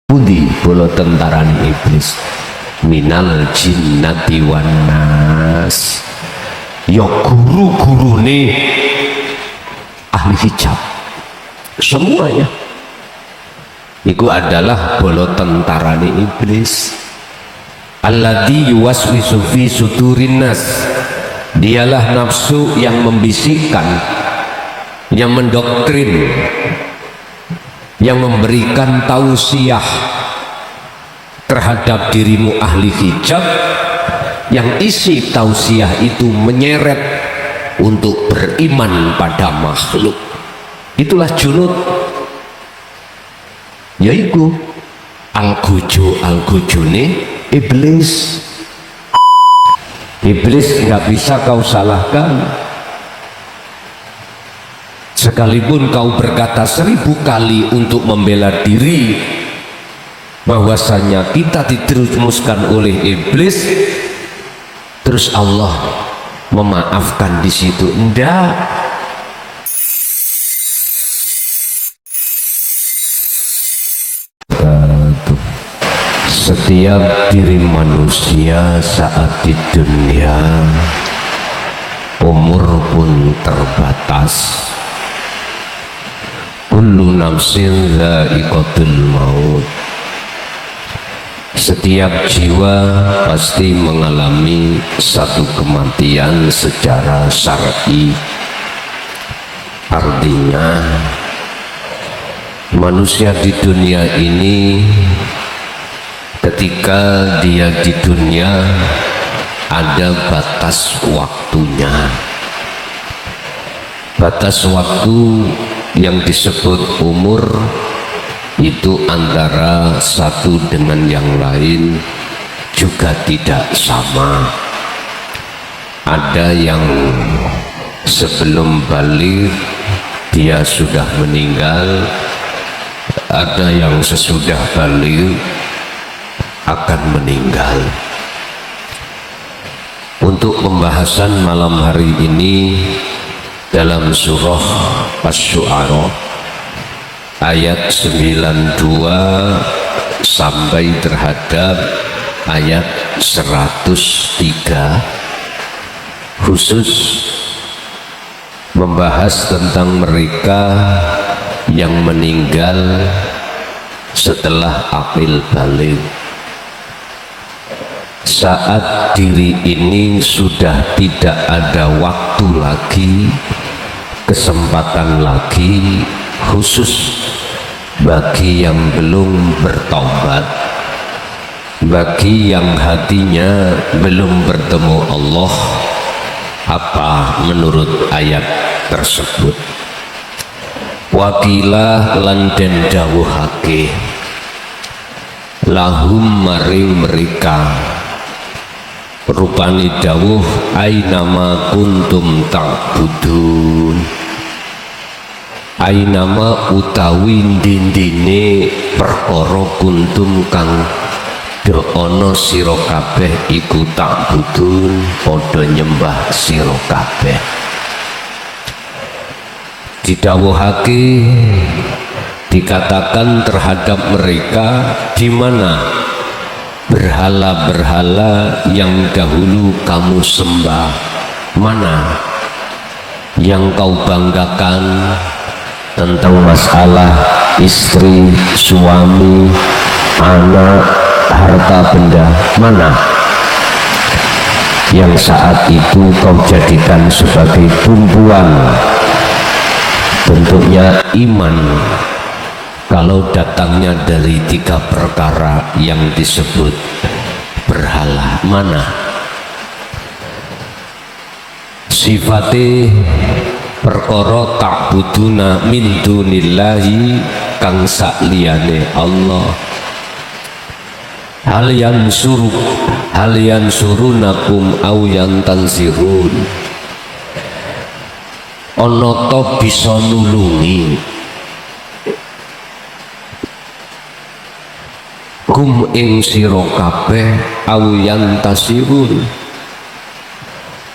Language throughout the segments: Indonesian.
Pundi bola tentarane iblis minal jinnati wan nas, ya guru-gurune ahli hijab semuanya itu adalah bola tentarane iblis. Alladzi yuwaswisu fi sudurin nas, dialah nafsu yang membisikkan, yang mendoktrin, yang memberikan tausiah terhadap dirimu ahli hijab, yang isi tausiah itu menyeret untuk beriman pada makhluk. Itulah junud, yaitu al-gujune iblis. Iblis nggak bisa kau salahkan, sekalipun kau berkata 1000 kali untuk membela diri bahwasanya kita diteruskan oleh iblis, terus Allah memaafkan di situ. Enggak. Setiap diri manusia saat di dunia, umur pun terbatas. Kullu nafsin dha'iqatul maut, setiap jiwa pasti mengalami satu kematian secara syar'i. Artinya manusia di dunia ini ketika dia di dunia ada batas waktunya. Batas waktu yang disebut umur itu antara satu dengan yang lain juga tidak sama. Ada yang sebelum balik dia sudah meninggal, ada yang sesudah balik akan meninggal. Untuk pembahasan malam hari ini dalam surah Asy-Syu'ara ayat 92 sampai terhadap ayat 103 khusus membahas tentang mereka yang meninggal setelah akil balik. Saat diri ini sudah tidak ada waktu lagi, kesempatan lagi, khusus bagi yang belum bertaubat, bagi yang hatinya belum bertemu Allah. Apa menurut ayat tersebut? Wakilah lan den dawuhake lahum maring mereka, rupani dawuh ainama kuntum ta'budun, ainama utawi dindine perkara kuntum kang do ana sira kabeh iku ta'budun padha nyembah sira kabeh. Didawuhake, dikatakan terhadap mereka di mana berhala-berhala yang dahulu kamu sembah, mana yang kau banggakan tentang masalah istri, suami, anak, harta benda, mana yang saat itu kau jadikan sebagai tumpuan bentuknya iman kalau datangnya dari 3 perkara yang disebut berhala? Mana sifate perkara ta'buduna min dunillahi kang sakliyane Allah? Hal yansurunakum aw yantansirun, ana to bisa nulungi kum ing sira kabeh aw yantasirun,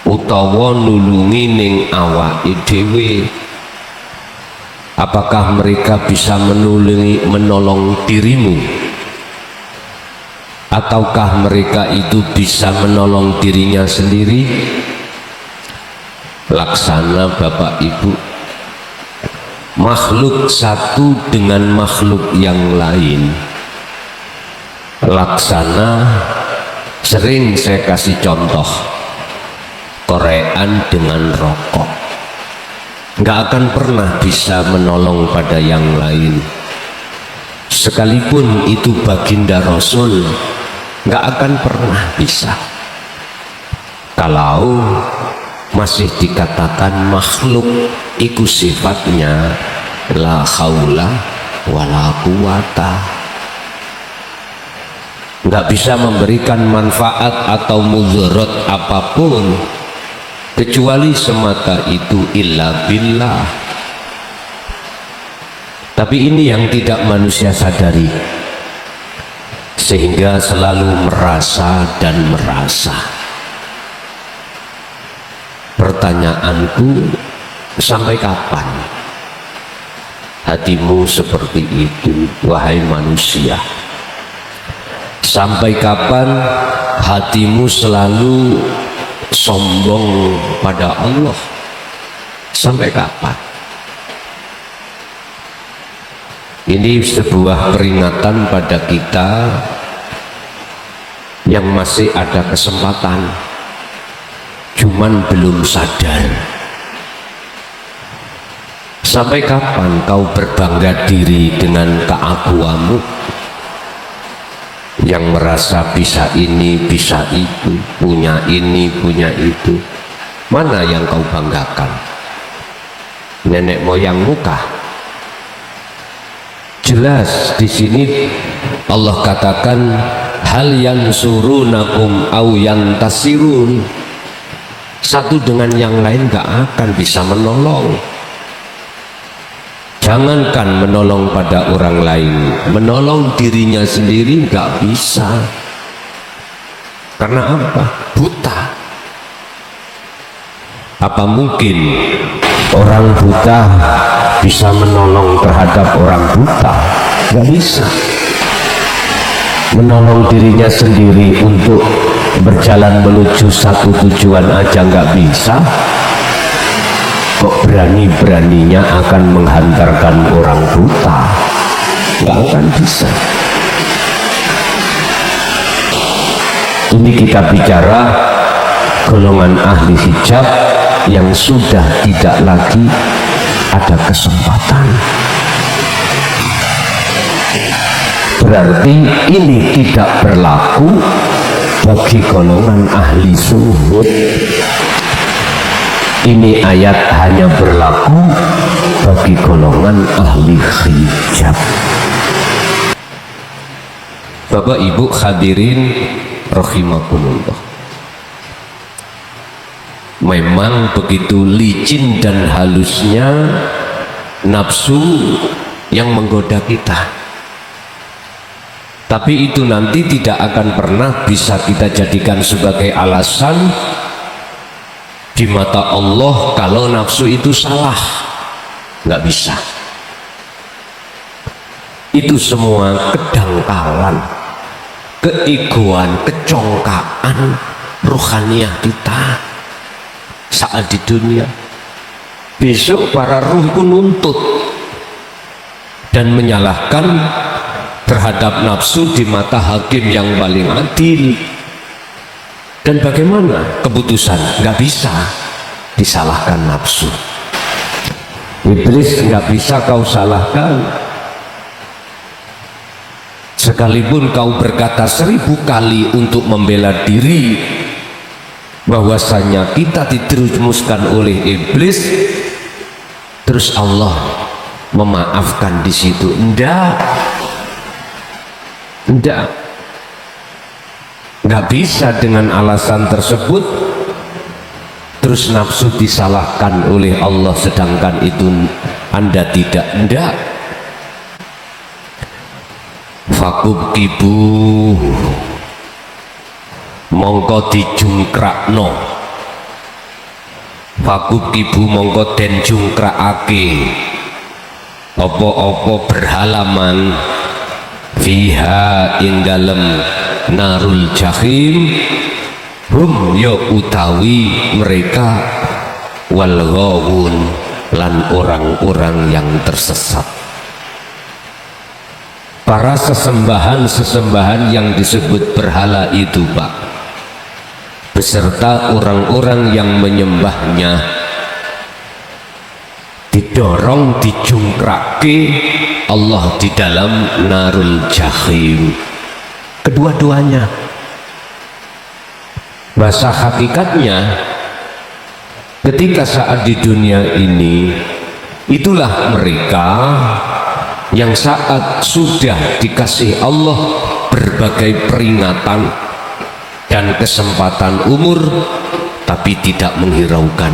utawa nulungi ning awake dhewe. Apakah mereka bisa menolong dirimu ataukah mereka itu bisa menolong dirinya sendiri? Laksana Bapak Ibu, makhluk satu dengan makhluk yang lain, laksana sering saya kasih contoh, korean dengan rokok, nggak akan pernah bisa menolong pada yang lain. Sekalipun itu baginda Rasul, nggak akan pernah bisa kalau masih dikatakan makhluk. Iku sifatnya la haula wala quwata, nggak bisa memberikan manfaat atau mudarat apapun kecuali semata itu illa billah. Tapi ini yang tidak manusia sadari, sehingga selalu merasa dan merasa. Pertanyaanku, sampai kapan hatimu seperti itu, wahai manusia? Sampai kapan hatimu selalu sombong pada Allah? Sampai kapan? Ini sebuah peringatan pada kita yang masih ada kesempatan, cuman belum sadar. Sampai kapan kau berbangga diri dengan keaguamu, yang merasa bisa ini, bisa itu, punya ini, punya itu? Mana yang kau banggakan? Nenek moyangmu kah? Jelas di sini Allah katakan hal yansurunakum au yantasirun. Satu dengan yang lain gak akan bisa menolong. Jangankan menolong pada orang lain, menolong dirinya sendiri gak bisa. Karena apa? Buta. Apa mungkin orang buta bisa menolong terhadap orang buta? Gak bisa. Menolong dirinya sendiri untuk berjalan menuju satu tujuan aja nggak bisa, kok berani-beraninya akan menghantarkan orang buta? Nggak akan bisa. Ini kita bicara golongan ahli hijab yang sudah tidak lagi ada kesempatan. Berarti ini tidak berlaku bagi golongan ahli zuhud. Ini ayat hanya berlaku bagi golongan ahli hijab. Bapak Ibu hadirin rahimakumullah, memang begitu licin dan halusnya nafsu yang menggoda kita. Tapi itu nanti tidak akan pernah bisa kita jadikan sebagai alasan di mata Allah kalau nafsu itu salah. Nggak bisa. Itu semua kedangkalan, keegoan, kecongkaan ruhaniah kita saat di dunia. Besok para ruh pun nuntut dan menyalahkan terhadap nafsu di mata hakim yang paling adil. Dan bagaimana keputusan? Nggak bisa disalahkan nafsu. Iblis nggak bisa kau salahkan. Sekalipun kau berkata 1000 kali untuk membela diri bahwasanya kita diteruskan oleh iblis, terus Allah memaafkan di situ? Enggak, nggak bisa dengan alasan tersebut terus nafsu disalahkan oleh Allah sedangkan itu Anda tidak. Enggak. Fakubkibu, mongko dijungkrakno. Fakubkibu mongko den jungkrakake apa-apa berhalaman fiha ing dalem narul jahim hum ya utawi mereka wal ghawun lan orang-orang yang tersesat. Para sesembahan-sesembahan yang disebut berhala itu, Pak, beserta orang-orang yang menyembahnya didorong, dijungkrake Allah di dalam narul jahim. Kedua-duanya. Bahasa hakikatnya, ketika saat di dunia ini, itulah mereka yang saat sudah dikasih Allah berbagai peringatan dan kesempatan umur, tapi tidak menghiraukan.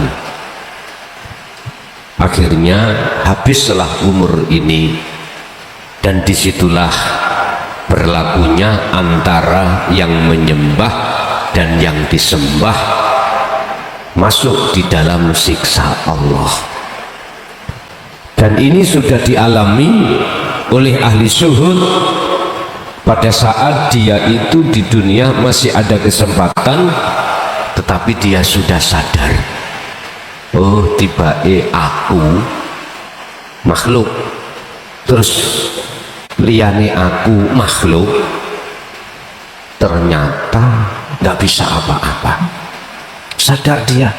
Akhirnya habislah umur ini, dan disitulah berlakunya antara yang menyembah dan yang disembah masuk di dalam siksa Allah. Dan ini sudah dialami oleh ahli syuhud pada saat dia itu di dunia masih ada kesempatan, tetapi dia sudah sadar, oh tiba-tiba aku makhluk, terus liyane aku makhluk, ternyata nggak bisa apa-apa. Sadar dia,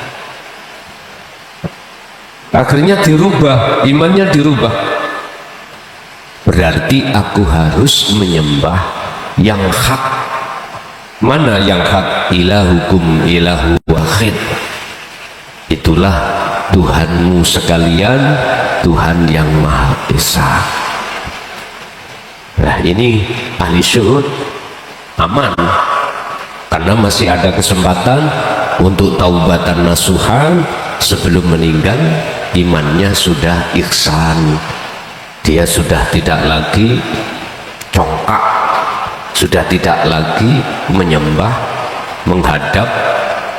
akhirnya dirubah, imannya dirubah. Berarti aku harus menyembah yang hak. Mana yang hak? Ilahukum ilahu wahid. Itulah Tuhanmu sekalian, Tuhan yang Maha Esa. Nah ini ahli syuhud aman, karena masih ada kesempatan untuk taubatan nasuhan. Sebelum meninggal imannya sudah ihsan, dia sudah tidak lagi congkak, sudah tidak lagi menyembah, menghadap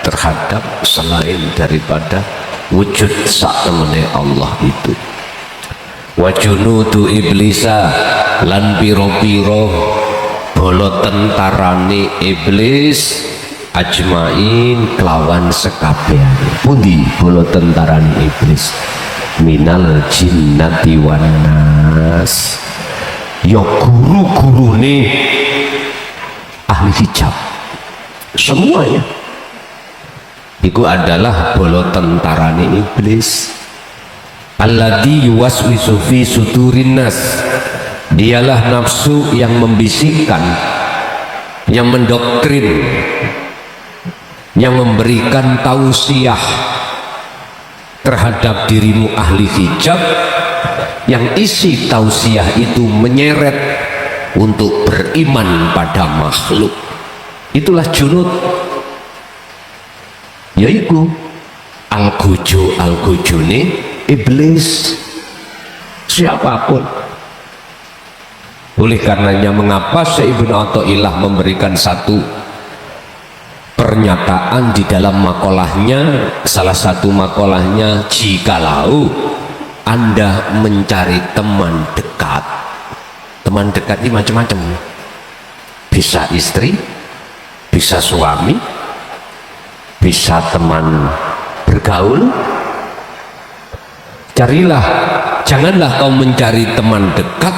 terhadap selain daripada wujud sak temene Allah itu. Wa junudu iblisa lan piro-piro bala tentarane iblis ajmain kelawan sekabehane. Pundi bala tentarane iblis? Minal jinnati wan nas. Ya guru-gurune ahli hijab semuanya itu adalah bala tentarane iblis. Alladzi yuwaswisu fi sudurin nas. Dialah nafsu yang membisikkan, yang mendoktrin, yang memberikan tausiah terhadap dirimu ahli hijab, yang isi tausiah itu menyeret untuk beriman pada makhluk. Itulah junud, yaitu al-gujune iblis, siapapun. Oleh karenanya mengapa Syekh Ibnu Athaillah memberikan satu pernyataan di dalam makolahnya, salah satu makolahnya, jikalau Anda mencari teman dekat ini macam-macam, bisa istri, bisa suami, bisa teman bergaul. Carilah, janganlah kau mencari teman dekat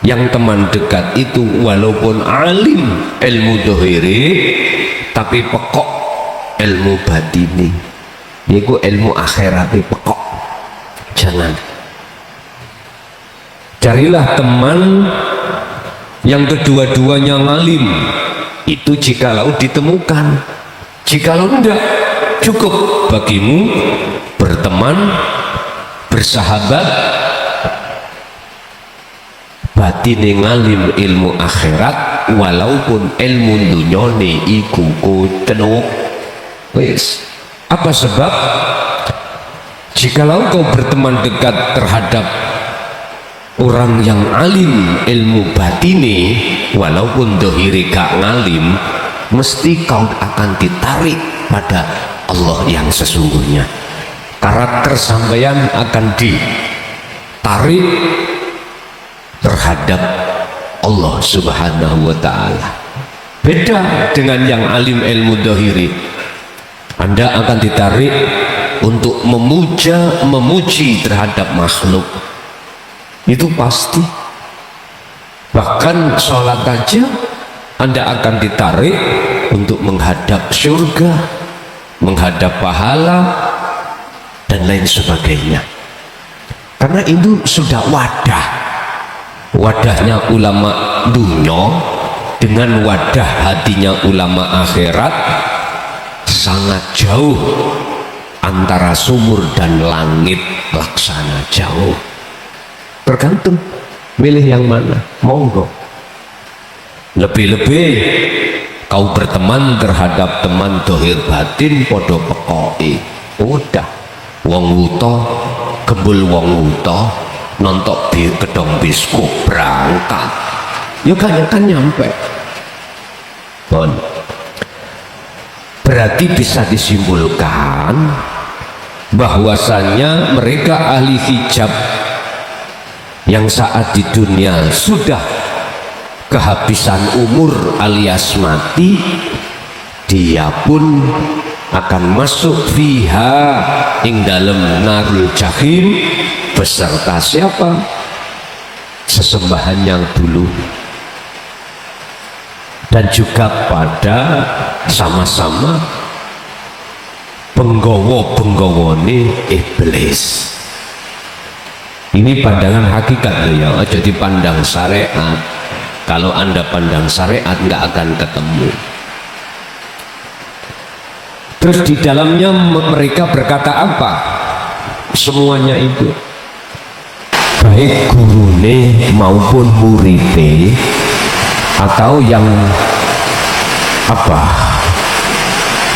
yang teman dekat itu walaupun alim ilmu dohiri, tapi pekok ilmu batini, yaitu ilmu akhirat pekok. Jangan. Carilah teman yang kedua-duanya ngalim, itu jikalau ditemukan. Jikalau enggak, cukup bagimu berteman, bersahabat, batine ngalim ilmu akhirat, walaupun ilmu dunyane iku kutenuk. Wis. Apa sebab? Jikalau kau berteman dekat terhadap orang yang alim ilmu batine, walaupun dohiri gak ngalim, mesti kau akan ditarik pada Allah yang sesungguhnya. Karakter sampeyan akan ditarik terhadap Allah Subhanahu wa ta'ala. Beda dengan yang alim ilmu dhahiri. Anda akan ditarik untuk memuji terhadap makhluk, itu pasti. Bahkan sholat aja Anda akan ditarik untuk menghadap surga, menghadap pahala dan lain sebagainya, karena itu sudah wadahnya ulama dunia dengan wadah hatinya ulama akhirat sangat jauh, antara sumur dan langit laksana jauh. Tergantung milih yang mana, monggo. Lebih-lebih kau berteman terhadap teman dohir batin podo pekoi, udah wong wuto gembul wong wuto nontok di kedong biskup berangkat yuk kan nyampe. Bon, berarti bisa disimpulkan bahwasanya mereka ahli hijab yang saat di dunia sudah kehabisan umur alias mati, dia pun akan masuk fiha ing dalam narul jahim beserta siapa? Sesembahan yang dulu, dan juga pada sama-sama penggawa-penggawone iblis. Ini pandangan hakikat loh ya, aja dipandang syariat. Kalau Anda pandang syariat nggak akan ketemu. Terus di dalamnya mereka berkata apa? Semuanya itu, baik gurune maupun muride atau yang apa?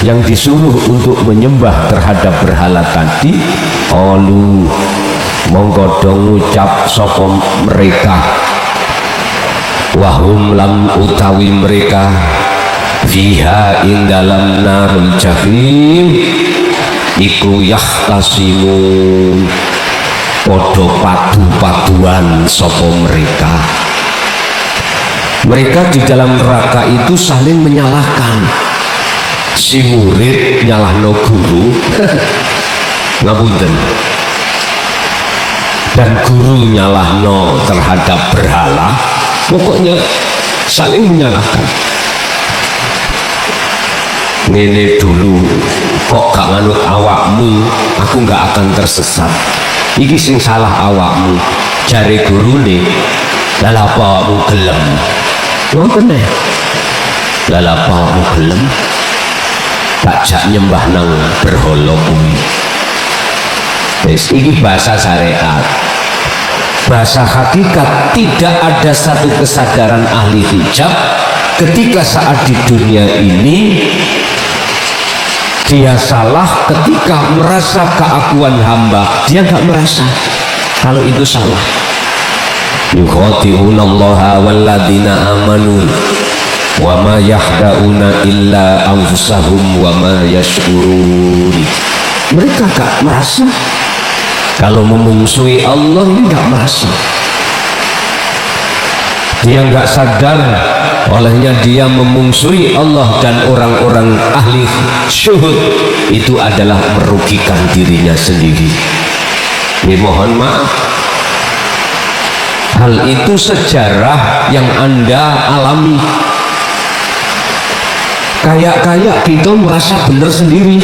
Yang disuruh untuk menyembah terhadap berhala tadi, olu monggo dong ngucap sapa mereka, wahum lam utawi mereka fiha ing dalam narul jahim iku yahtasimun podo padu-paduan sapa mereka di dalam neraka itu saling menyalahkan. Si murid nyalahno guru ngapunten, dan guru nyalahno terhadap berhala, pokoknya saling menyalahkan. Ngene dulu kok gak manut awakmu, aku gak akan tersesat. Iki sing salah awakmu, jare gurune. Lha apa awakmu gelem? Ngoten e. Lha apa awakmu gelem? Tak jak nyembah nang berhala kuwi. Wis iki bahasa syariat. Bahasa hakikat, tidak ada satu kesadaran ahli hijab ketika saat di dunia ini dia salah ketika merasa keakuan hamba, dia nggak merasa kalau itu salah. Yukhati'unallaha walladzina amanu wa ma yahda'una illa anfusahum wa ma yash'urun. Mereka gak merasa kalau memungsuhi Allah, ini gak merasa. Dia gak sadar olehnya dia memungsuhi Allah dan orang-orang ahli syuhud itu adalah merugikan dirinya sendiri. Ini mohon maaf, hal itu sejarah yang Anda alami. Kayak kita merasa benar sendiri.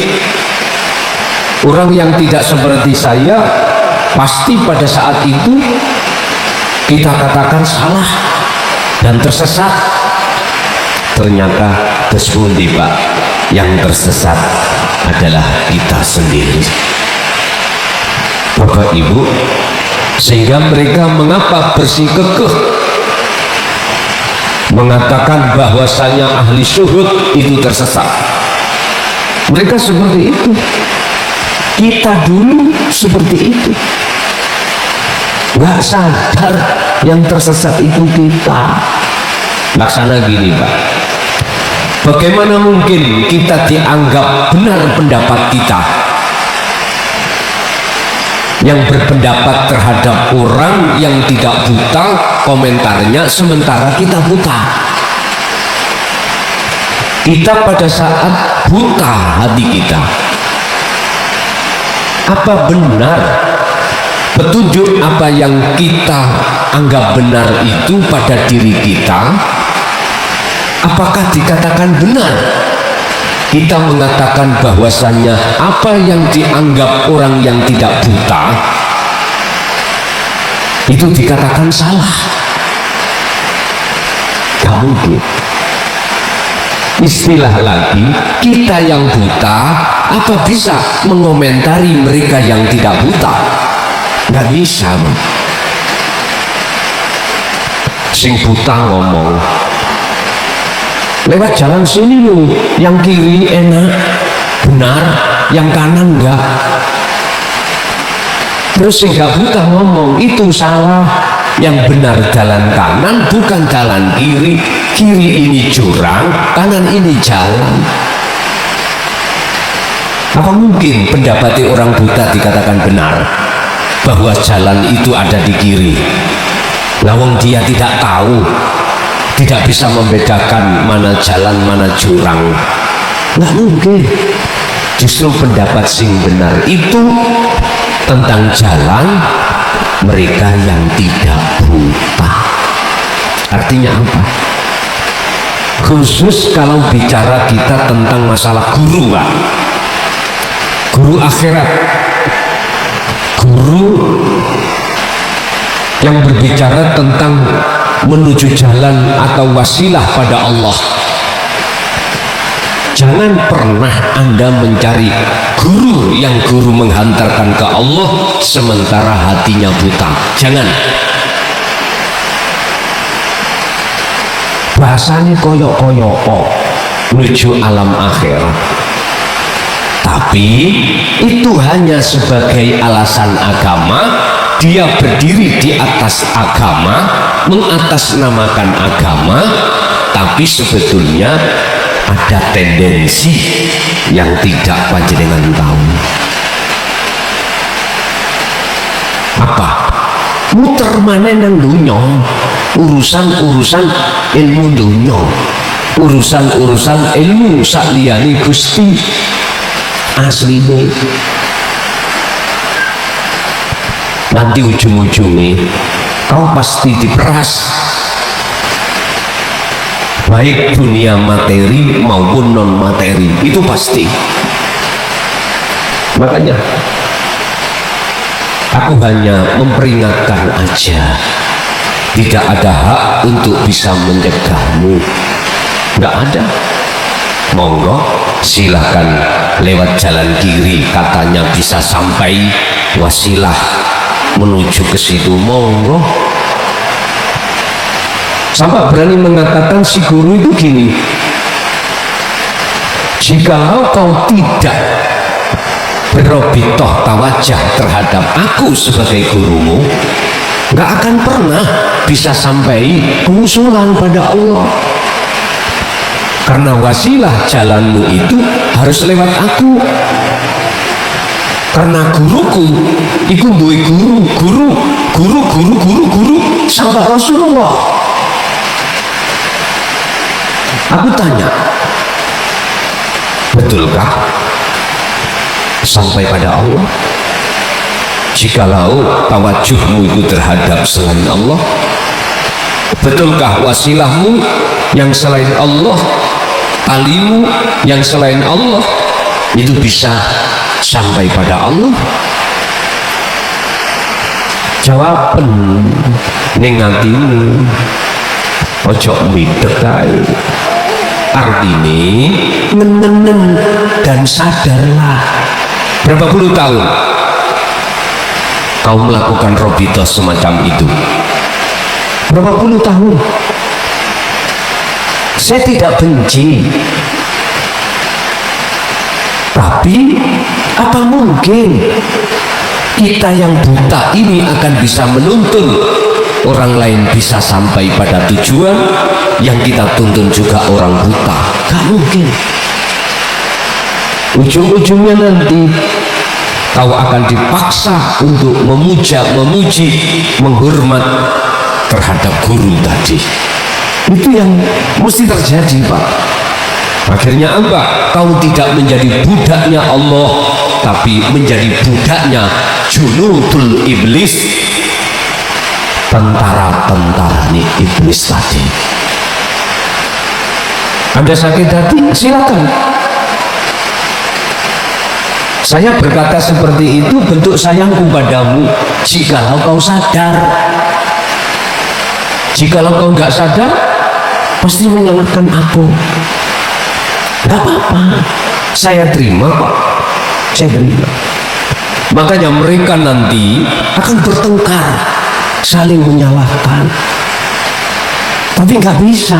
Orang yang tidak seperti saya pasti pada saat itu kita katakan salah dan tersesat. Ternyata tersebut Pak, yang tersesat adalah kita sendiri. Bapak Ibu, sehingga mereka mengapa bersikukuh mengatakan bahwasanya ahli syuhud itu tersesat. Mereka seperti itu. Kita dulu seperti itu. Gak sadar yang tersesat itu kita. Laksana gini Pak, bagaimana mungkin kita dianggap benar pendapat kita yang berpendapat terhadap orang yang tidak buta komentarnya, sementara kita buta. Kita pada saat buta hati kita, apa benar petunjuk apa yang kita anggap benar itu pada diri kita? Apakah dikatakan benar? Kita mengatakan bahwasannya apa yang dianggap orang yang tidak buta itu dikatakan salah. Gak mungkin. Istilah lagi, kita yang buta apa bisa mengomentari mereka yang tidak buta? Gak bisa. Sing buta ngomong, lewat jalan sini loh, yang kiri enak, benar, yang kanan enggak. Terus sing gak buta ngomong, itu salah, yang benar jalan kanan bukan jalan kiri, kiri ini jurang, kanan ini jalan. Apa mungkin pendapati orang buta dikatakan benar bahwa jalan itu ada di kiri? Lawang dia tidak tahu, tidak bisa membedakan mana jalan mana jurang. Nggak mungkin. Justru pendapat sing benar itu tentang jalan mereka yang tidak buta. Artinya apa? Khusus kalau bicara kita tentang masalah guru, Pak. Guru akhirat, guru yang berbicara tentang menuju jalan atau wasilah pada Allah. Jangan pernah Anda mencari guru yang guru menghantarkan ke Allah sementara hatinya buta. Jangan. Bahasanya koyok-koyok menuju alam akhirat. Tapi itu hanya sebagai alasan agama. Dia berdiri di atas agama, mengatasnamakan agama, tapi sebetulnya ada tendensi yang tidak panjenengan tahu. Apa? Muter mana nang dunya, urusan-urusan ilmu dunya, urusan-urusan ilmu sakliyane Gusti asline. Nanti ujung-ujungnya kau pasti diperas, baik dunia materi maupun non materi, itu pasti. Makanya aku hanya memperingatkan aja, tidak ada hak untuk bisa mencegahmu, nggak ada. Monggo silahkan lewat jalan kiri, katanya bisa sampai wasilah menuju ke situ, monggo. Sampai berani mengatakan si guru itu gini, jikalau kau tidak berobitoh tawajah terhadap aku sebagai gurumu, nggak akan pernah bisa sampai pengusulan pada Allah. Karena wasilah jalanmu itu harus lewat aku. Karena guruku itu duwe guru sampai Rasulullah. Aku tanya, betulkah sampai pada Allah? Jikalau tawajuhmu itu terhadap selain Allah, betulkah wasilahmu yang selain Allah, talimu yang selain Allah itu bisa sampai pada Allah? Jawaban ning atimu ojo midek kae. Artinya ngenen dan sadarlah. Berapa puluh tahun kau melakukan robito semacam itu? Berapa puluh tahun? Saya tidak benci, tapi apa mungkin kita yang buta ini akan bisa menuntun orang lain bisa sampai pada tujuan yang kita tuntun juga orang buta? Gak mungkin. Ujung-ujungnya nanti kau akan dipaksa untuk memuja, memuji, menghormat terhadap guru tadi. Itu yang mesti terjadi, Pak. Akhirnya apa? Kau tidak menjadi budaknya Allah, tapi menjadi budaknya junudul iblis, tentara-tentara nih iblis tadi. Anda sakit hati, silakan. Saya berkata seperti itu bentuk sayangku padamu. Jikalau kau sadar, jikalau kau nggak sadar, pasti menyalahkan aku. Gak apa-apa, saya terima kok, saya terima. Makanya mereka nanti akan bertengkar, saling menyalahkan, tapi nggak bisa.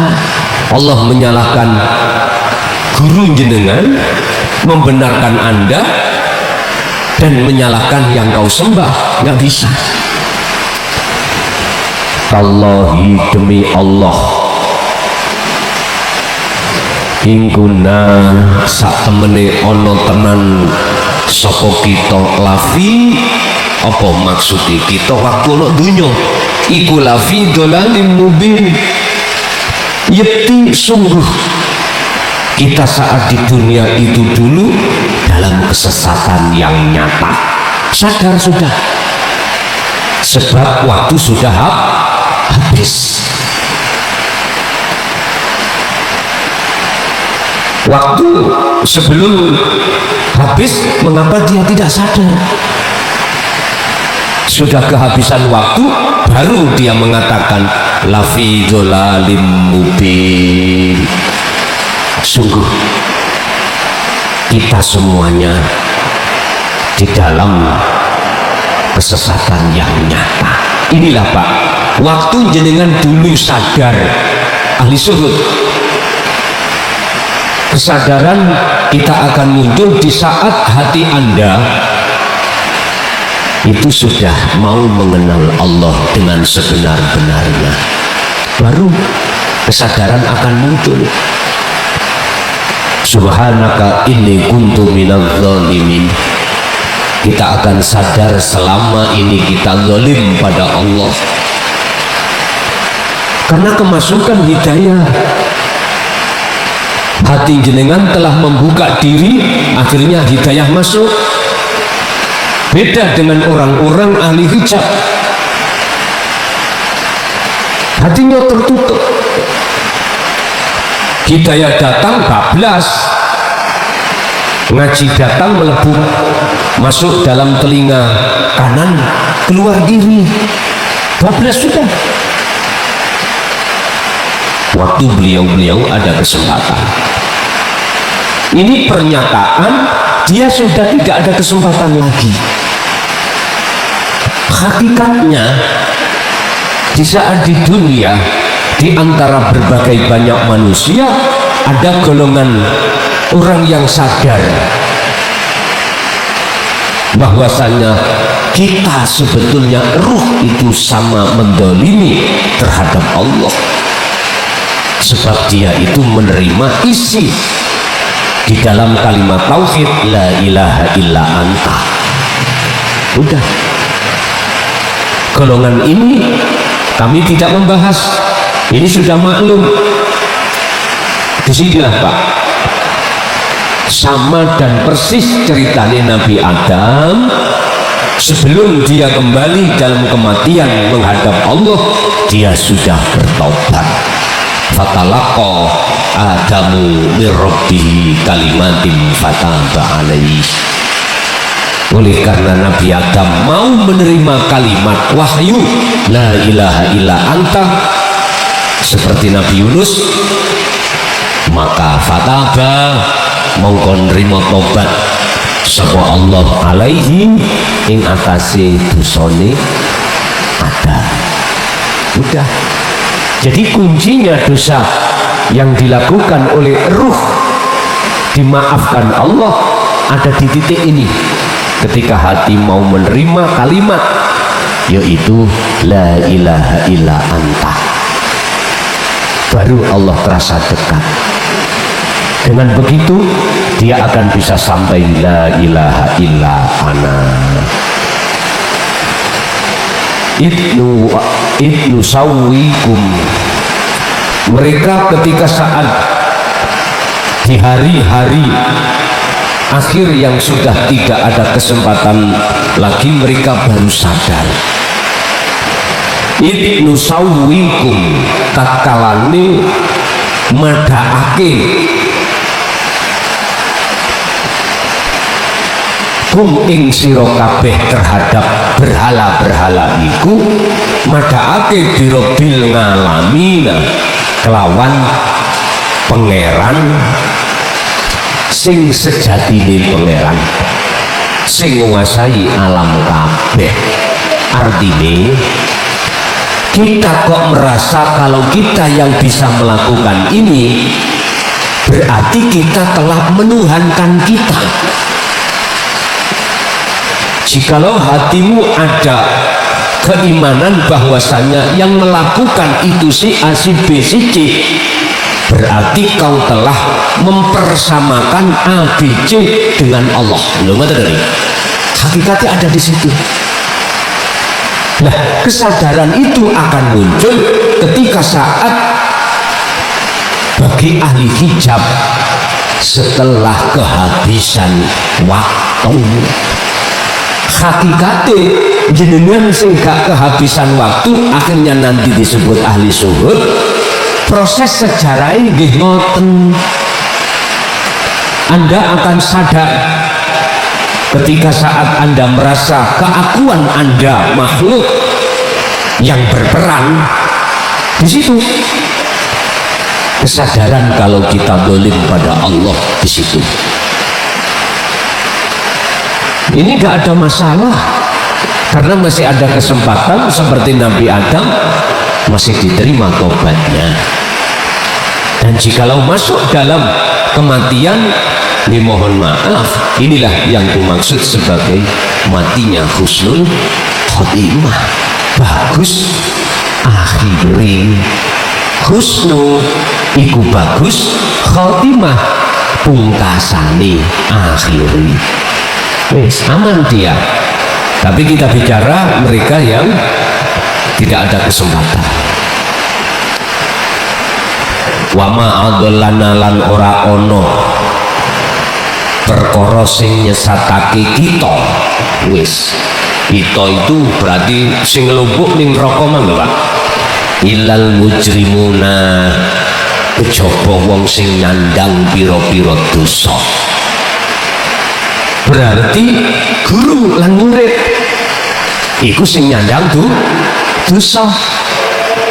Allah menyalahkan guru jenengan, membenarkan Anda, dan menyalahkan yang kau sembah, nggak bisa. Wallahi, demi Allah, ingkuna sak temene ono tenan sapa kita lafi, apa maksud kita waktu ono dunya iku lafi dolalim mubin. Yeti, sungguh kita saat di dunia itu dulu dalam kesesatan yang nyata. Sadar sudah, sebab waktu sudah habis. Waktu sebelum habis, mengapa dia tidak sadar? Sudah kehabisan waktu, baru dia mengatakan lafi dholalim mubin. Sungguh kita semuanya di dalam kesesatan yang nyata. Inilah Pak, waktu jenengan dulu sadar, ahli suhud. Kesadaran kita akan muncul di saat hati Anda itu sudah mau mengenal Allah dengan sebenar-benarnya, baru kesadaran akan muncul. Subhanaka inni kuntu minadz zalimin. Kita akan sadar selama ini kita zalim pada Allah, karena kemasukan hidayah. Hati jenengan telah membuka diri, akhirnya hidayah masuk. Beda dengan orang-orang ahli hijab, hatinya tertutup. Hidayah datang bablas, ngaji datang melebu masuk dalam telinga kanan, keluar kiri, bablas sudah. Waktu beliau-beliau ada kesempatan, ini pernyataan, dia sudah tidak ada kesempatan lagi. Hakikatnya di saat di dunia, di antara berbagai banyak manusia, ada golongan orang yang sadar bahwasanya kita sebetulnya ruh itu sama mendolimi terhadap Allah, sebab dia itu menerima isi di dalam kalimat tauhid la ilaha illa anta. Udah, golongan ini kami tidak membahas, ini sudah maklum. Disinilah Pak, sama dan persis ceritanya Nabi Adam sebelum dia kembali dalam kematian menghadap Allah, dia sudah bertobat. Fatalaqa Adamu min Rabbihi kalimatin fataba alaihi. Oleh karena Nabi Adam mau menerima kalimat wahyu la ilaha illa anta seperti Nabi Yunus, maka fataba mongko nrimo tobat sapa Allah alaihi ing atase dosane Adam. Udah. Jadi kuncinya dosa yang dilakukan oleh ruh dimaafkan Allah ada di titik ini, ketika hati mau menerima kalimat yaitu la ilaha illa anta, baru Allah terasa dekat. Dengan begitu dia akan bisa sampai la ilaha illa ana. Itnu sawikum, mereka ketika saat di hari-hari akhir yang sudah tidak ada kesempatan lagi, mereka baru sadar. Ibnu sawwikum tatkalane madhaake kum ing sira kabeh terhadap berhala-berhala iku, madhaake dirobil ngalamina kelawan pangeran sing sejatine, pangeran sing nguasai alam kabeh. Artine kita kok merasa kalau kita yang bisa melakukan ini, berarti kita telah menuhankan kita. Jikalau hatimu ada keimanan bahwasanya yang melakukan itu si A, si B, si C, berarti kau telah mempersamakan A, B, C dengan Allah. Belum ada dari hakikatnya ada di situ. Nah, kesadaran itu akan muncul ketika saat bagi ahli hijab setelah kehabisan waktu. Hakikatnya jenengan sing gak kehabisan waktu akhirnya nanti disebut ahli suhud. Proses sejarahnya nggih ngoten. Anda akan sadar ketika saat Anda merasa keakuan Anda makhluk yang berperan di situ. Kesadaran kalau kita dolim pada Allah di situ. Ini gak ada masalah karena masih ada kesempatan seperti Nabi Adam, masih diterima tobatnya. Dan jikalau masuk dalam kematian, dimohon maaf, inilah yang dimaksud sebagai matinya husnul khotimah, bagus akhiri. Husnu iku bagus, khotimah pungkasane akhiri. Wis aman dia. Tapi kita bicara mereka yang tidak ada kesempatan. Wa ma adallana lan ora ono perkara sing nyesatake kita. Wis kita itu berarti sing ngelumpuk ning neraka mah Pak. Ilal mujrimuna, kejaba wong sing nyandang pira-pira dosa. Berarti guru lan murid iku sing nyandang dosa,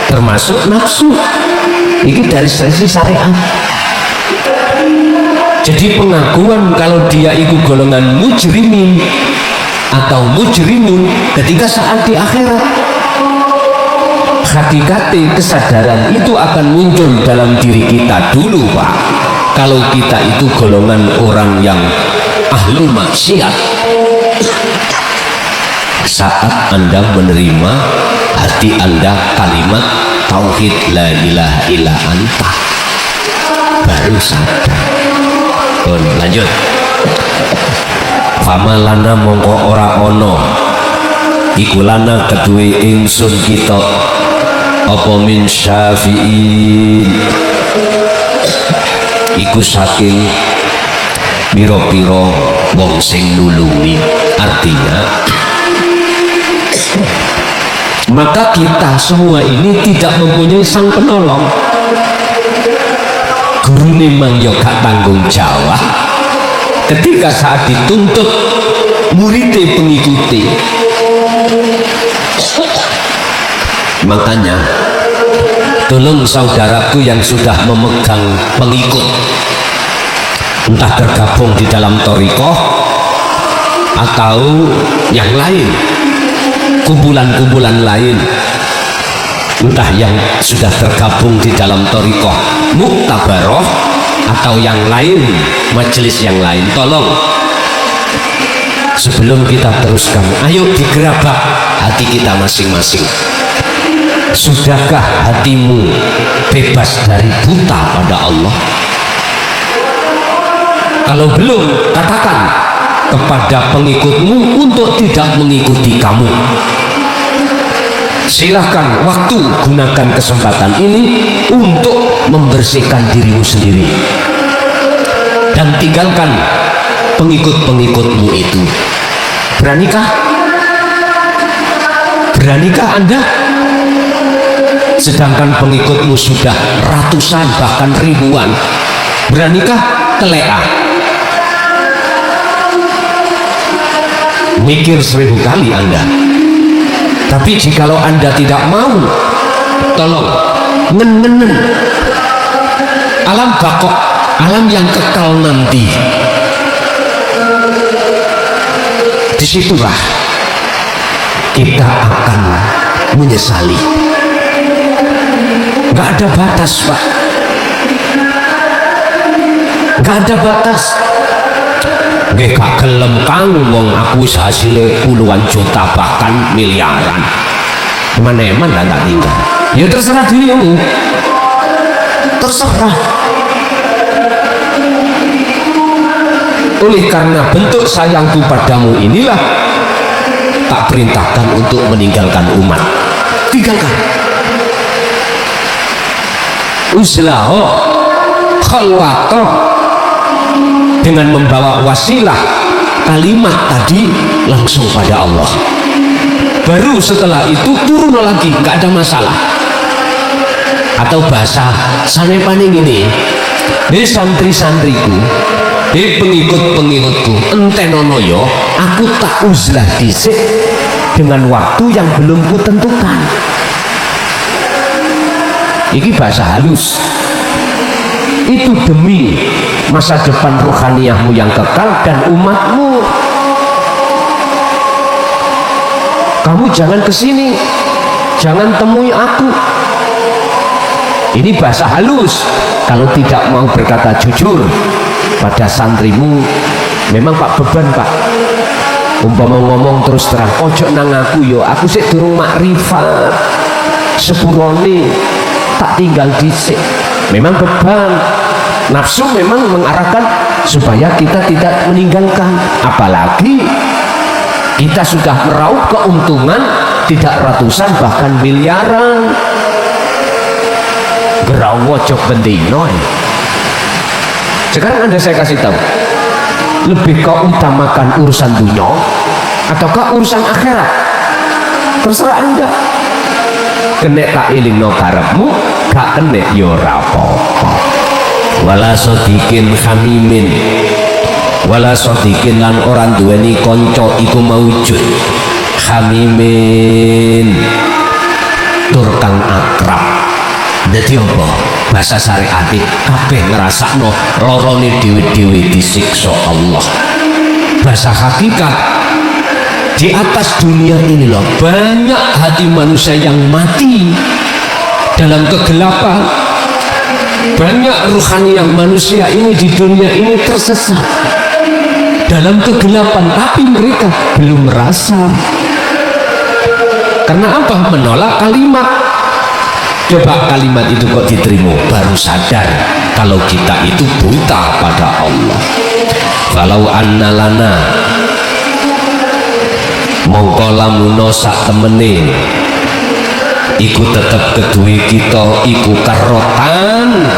termasuk nafsu. Iki dari sisi syariat. Jadi pengakuan kalau dia itu golongan mujrimin atau mujrimun ketika saat di akhirat, hakikatnya kesadaran itu akan muncul dalam diri kita dulu Pak. Kalau kita itu golongan orang yang ahlul maksiat, saat Anda menerima hati Anda kalimat tauhid la ilaha illa anta, baru sadar. Lanjut. Famalana mongko ora ono iku lana keduwe ingsun kita apa min syafi'in iku saking piro-piro wong sing nulungi. Artinya maka kita semua ini tidak mempunyai sang penolong. Guru memang ya gak tanggung jawab ketika saat dituntut muridnya pengikuti. Makanya tolong saudaraku yang sudah memegang pengikut, entah tergabung di dalam thariqah atau yang lain, kumpulan-kumpulan lain, entah yang sudah tergabung di dalam thariqah muktabaroh atau yang lain, majelis yang lain, tolong sebelum kita teruskan, ayo digerabak hati kita masing-masing. Sudahkah hatimu bebas dari buta pada Allah? Kalau belum, katakan kepada pengikutmu untuk tidak mengikuti kamu. Silahkan waktu gunakan kesempatan ini untuk membersihkan dirimu sendiri. dan tinggalkan pengikut-pengikutmu itu. Beranikah? Beranikah Anda? Sedangkan pengikutmu sudah ratusan bahkan ribuan. Beranikah? Telea. Mikir 1000 kali Anda. Tapi jikalau Anda tidak mau, tolong ngenen alam bakok, alam yang kekal nanti, disitulah kita akan menyesali. Gak ada batas, Pak. Gak ada batas. Nggih gak gelem Kang, wong aku hasilnya puluhan juta bahkan miliaran. Eman-eman lah tak tinggal. Ya terserah dirimu. Terserah. Oleh karena bentuk sayangku padamu inilah tak perintahkan untuk meninggalkan umat. Tinggalkan. Uslaho khalwatoh, dengan membawa wasilah kalimat tadi langsung pada Allah. Baru setelah itu turun lagi, nggak ada masalah. Atau bahasa sanepane gini, santri-santriku, pengikut-pengikutku, entenono yo, aku tak uzlah dhisik dengan waktu yang belum kutentukan. Ini bahasa halus. Itu demi masa depan rohaniyahmu yang kekal dan umatmu. Kamu jangan kesini, jangan temui aku. Ini bahasa halus. Kalau tidak mau berkata jujur pada santrimu, memang Pak beban Pak. Umpama ngomong terus terang, ojo nang aku yo, aku sik durung makrifat. Sepurone tak tinggal dhisik. Memang beban. Nafsu memang mengarahkan supaya kita tidak meninggalkan, apalagi kita sudah meraup keuntungan tidak ratusan bahkan miliaran. Gerawo jok bendino. Sekarang Anda saya kasih tahu, lebih kau utamakan urusan dunia ataukah urusan akhirat? Terserah Anda. Kena tak ilingno karepmu, gak kena yo ora apa-apa. Wala sodikin hamimin, wala sodikin lan orang duweni konco iku maujud hamimin tur kang akrab. Dadi apa? Bahasa syariat kabeh ngrasakno lorone dhewe-dhewe disiksa Allah. Bahasa hakikat, di atas dunia ini loh banyak hati manusia yang mati dalam kegelapan. Banyak ruhani yang manusia ini di dunia ini tersesat dalam kegelapan, tapi mereka belum merasa. Karena apa? Menolak kalimat. Coba kalimat itu kok diterima, baru sadar kalau kita itu buta pada Allah. Falau anna lana mongko lamuno sak temene iku tetep kedue kita iku karotan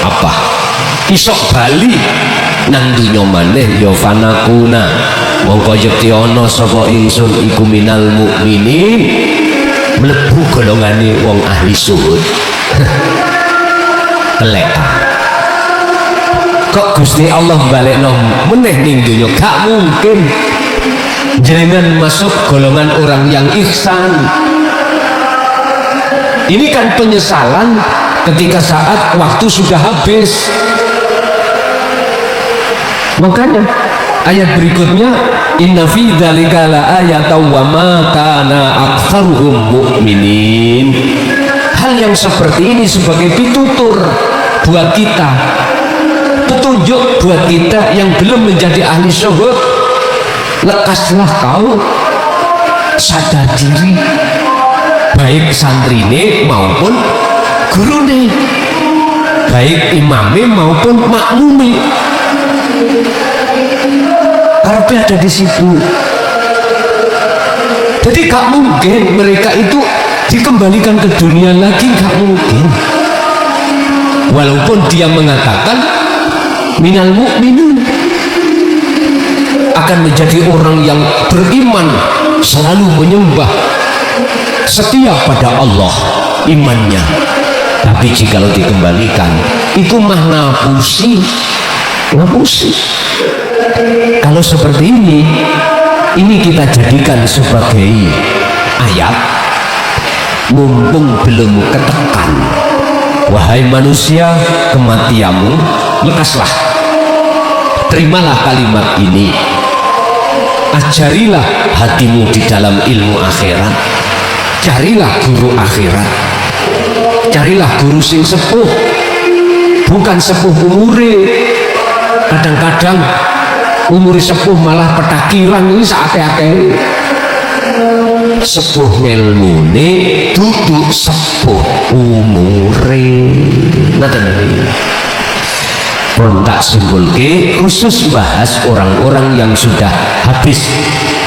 apa isok bali nang dunya maneh ya fanakuna mongko yekti ana sapa ingsun iku minal mukminin mlebu golongane wong ahli syuhud. Telek kok Gusti Allah balekno meneh ning dunya, gak mungkin jenengan masuk golongan orang yang ihsan. Ini kan penyesalan ketika saat waktu sudah habis. Makanya ayat berikutnya, inna fi dzalika la ayatan wa ma kana aktsaruhum mu'minin. Hal yang seperti ini sebagai pitutur buat kita, petunjuk buat kita yang belum menjadi ahli syuhud. Lekaslah kau sadar diri, baik santrine maupun gurune, baik imame maupun makmume. Karena ada di situ. Jadi gak mungkin mereka itu dikembalikan ke dunia lagi, gak mungkin. Walaupun dia mengatakan minal mu'minin, akan menjadi orang yang beriman, selalu menyembah, setia pada Allah imannya. Tapi jikalau dikembalikan itu mah ngapusi. Kalau seperti ini kita jadikan sebagai ayat, mumpung belum ketekan. Wahai manusia, kematianmu lekaslah, terimalah kalimat ini, ajarilah hatimu di dalam ilmu akhirat, carilah guru akhirat, carilah guru sing sepuh, bukan sepuh umure. Kadang-kadang umur sepuh malah petakiran, ini saatnya sepuh ngelmune duduk sepuh umure. Ngaten iki pun tak simpulke khusus bahas orang-orang yang sudah habis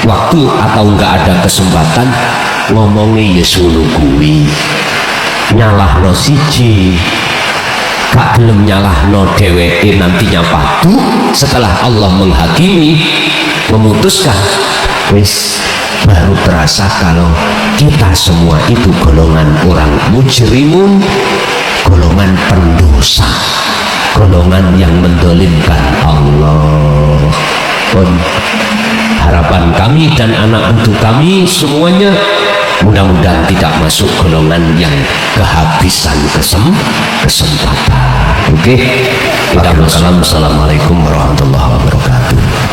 waktu atau enggak ada kesempatan ngomongnya Yesus kuwi nyalahno siji gak gelem nyalahno dheweke, nantinya padu setelah Allah menghakimi memutuskan, wis baru terasa kalau kita semua itu golongan orang mujrimun, golongan pendosa, golongan yang mendolimkan Allah. Pun harapan kami dan anak untuk kami semuanya mudah-mudahan tidak masuk golongan yang kehabisan kesempatan. Oke, kita bersalam. Assalamualaikum warahmatullahi wabarakatuh.